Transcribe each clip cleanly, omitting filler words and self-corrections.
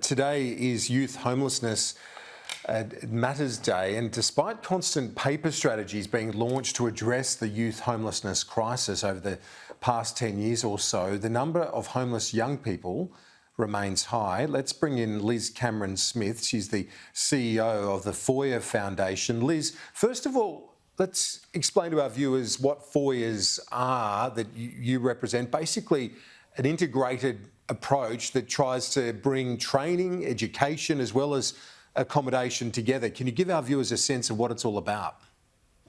Today is Youth Homelessness Matters Day, and despite constant paper strategies being launched to address the youth homelessness crisis over the past 10 years or so, the number of homeless young people remains high. Let's bring in Liz Cameron-Smith. She's the CEO of the Foyer Foundation. Liz, first of all, let's explain to our viewers what Foyers are that you represent. Basically, an integrated approach that tries to bring training, education, as well as accommodation together. Can you give our viewers a sense of what it's all about?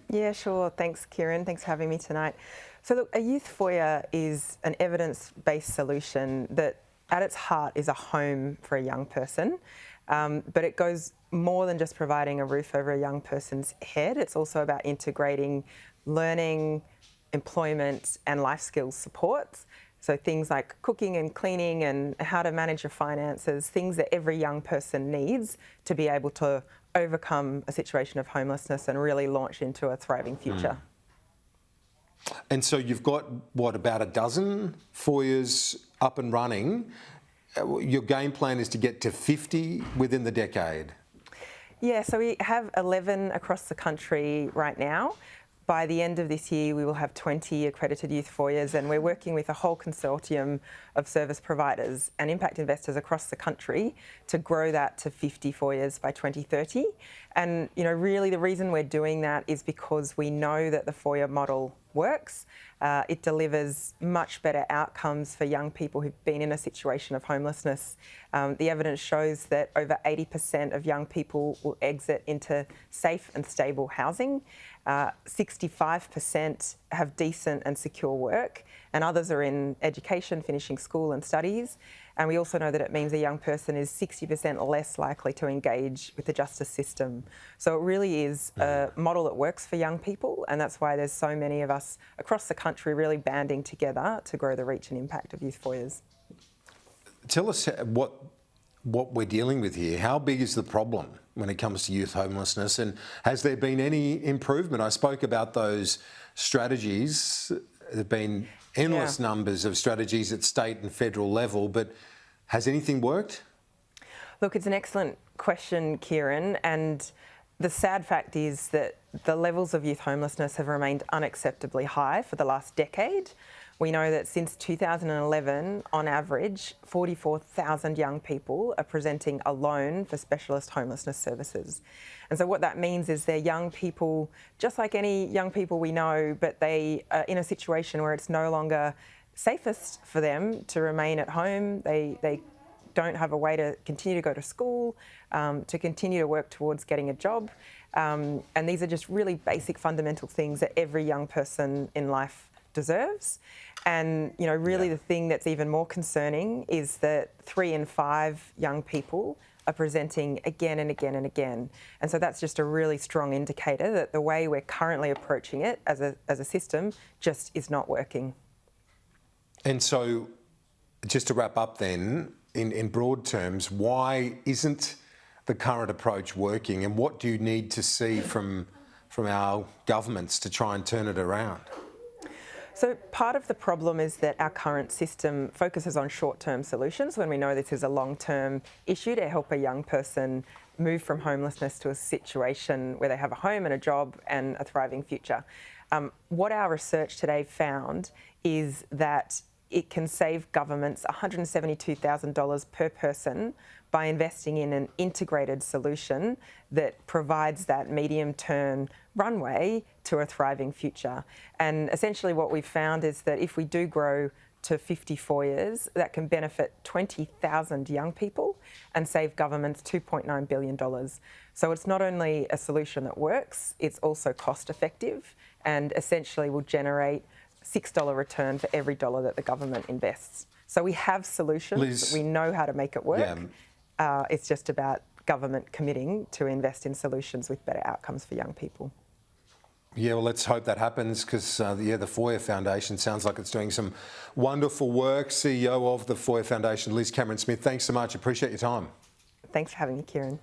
Yeah, sure. Thanks, Kieran. Thanks for having me tonight. So look, a youth foyer is an evidence-based solution that at its heart is a home for a young person, but it goes more than just providing a roof over a young person's head. It's also about integrating learning, employment and life skills supports. So things like cooking and cleaning and how to manage your finances, things that every young person needs to be able to overcome a situation of homelessness and really launch into a thriving future. And so you've got, what, about a dozen Foyers up and running. Your game plan is to get to 50 within the decade. Yeah, so we have 11 across the country right now. By the end of this year, we will have 20 accredited youth foyers, and we're working with a whole consortium of service providers and impact investors across the country to grow that to 50 foyers by 2030. And, really the reason we're doing that is because we know that the foyer model works. It delivers much better outcomes for young people who've been in a situation of homelessness. The evidence shows that over 80% of young people will exit into safe and stable housing. 65% have decent and secure work, and others are in education, finishing school and studies. And we also know that it means a young person is 60% less likely to engage with the justice system. So it really is a model that works for young people, and that's why there's so many of us across the country really banding together to grow the reach and impact of youth foyers. Tell us what we're dealing with here. How big is the problem when it comes to youth homelessness, and has there been any improvement? I spoke about those strategies. There have been endless numbers of strategies at state and federal level, but has anything worked? Look, it's an excellent question, Kieran, and the sad fact is that the levels of youth homelessness have remained unacceptably high for the last decade. We know that since 2011, on average, 44,000 young people are presenting alone for specialist homelessness services. And so what that means is they're young people, just like any young people we know, but they are in a situation where it's no longer safest for them to remain at home. They don't have a way to continue to go to school, to continue to work towards getting a job. And these are just really basic fundamental things that every young person in life deserves. And, the thing that's even more concerning is that 3 in 5 young people are presenting again and again and again. And so that's just a really strong indicator that the way we're currently approaching it as a system just is not working. And so, just to wrap up then, in broad terms, why isn't the current approach working, and what do you need to see from our governments to try and turn it around? So part of the problem is that our current system focuses on short-term solutions when we know this is a long-term issue to help a young person move from homelessness to a situation where they have a home and a job and a thriving future. What our research today found is that it can save governments $172,000 per person by investing in an integrated solution that provides that medium-term runway to a thriving future. And essentially what we've found is that if we do grow to 50 foyers, that can benefit 20,000 young people and save governments $2.9 billion. So it's not only a solution that works, it's also cost-effective and essentially will generate $6 return for every dollar that the government invests. So we have solutions, Liz, we know how to make it work. It's just about government committing to invest in solutions with better outcomes for young people. Yeah, well, let's hope that happens, because the Foyer Foundation sounds like it's doing some wonderful work. CEO of the Foyer Foundation, Liz Cameron-Smith, thanks so much. Appreciate your time. Thanks for having me, Kieran.